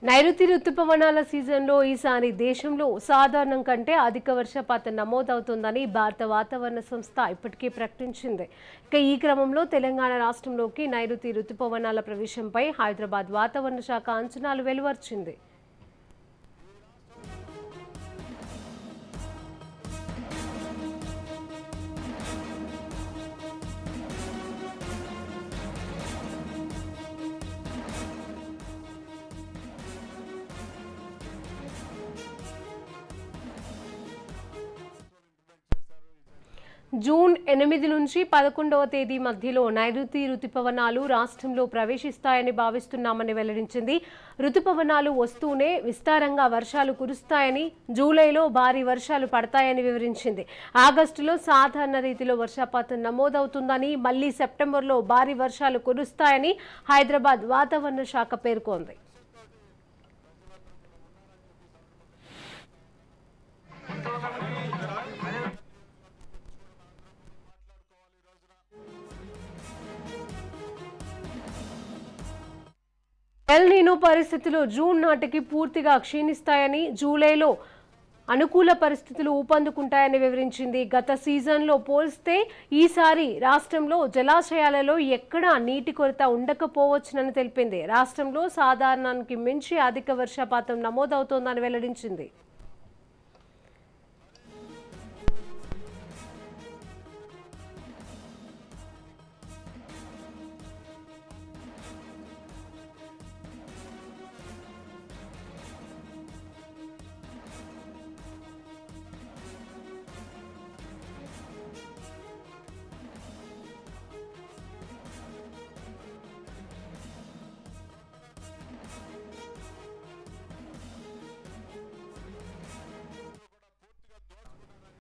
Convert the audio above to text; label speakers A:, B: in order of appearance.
A: నైరుతి రుతుపవనాల సీజన్లో ఈసారి దేశంలో సాధారణం కంటే అధిక వర్షపాతం నమోదవుతుందని భారత వాతావరణ సంస్థ ఇప్పటికే ప్రకటించింది. ఇక ఈ క్రమంలో తెలంగాణ రాష్ట్రంలోకి నైరుతి రుతుపవనాల ప్రవేశంపై హైదరాబాద్ వాతావరణ శాఖ అంచనాలు వెలువరించింది. జూన్ 8 నుంచి 11వ తేదీ మధ్యలో నైరుతి రుతుపవనాలు రాష్ట్రంలో ప్రవేశిస్తాయని భావిస్తున్నామని వెల్లడించింది. రుతుపవనాలు వస్తూనే విస్తారంగా వర్షాలు కురుస్తాయని, జూలైలో భారీ వర్షాలు పడతాయని వివరించింది. ఆగస్టులో సాధారణ రీతిలో వర్షపాతం నమోదవుతుందని, మళ్లీ సెప్టెంబర్లో భారీ వర్షాలు కురుస్తాయని హైదరాబాద్ వాతావరణ శాఖ పేర్కొంది. ఎల్ నీనో పరిస్థితులు జూన్ నాటికి పూర్తిగా క్షీణిస్తాయని, జూలైలో అనుకూల పరిస్థితులు ఊపందుకుంటాయని వివరించింది. గత సీజన్లో పోల్స్తే ఈసారి రాష్ట్రంలో జలాశయాలలో ఎక్కడా నీటి కొరత ఉండకపోవచ్చునని తెలిపింది. రాష్ట్రంలో సాధారణానికి మించి అధిక వర్షపాతం నమోదవుతోందని వెల్లడించింది.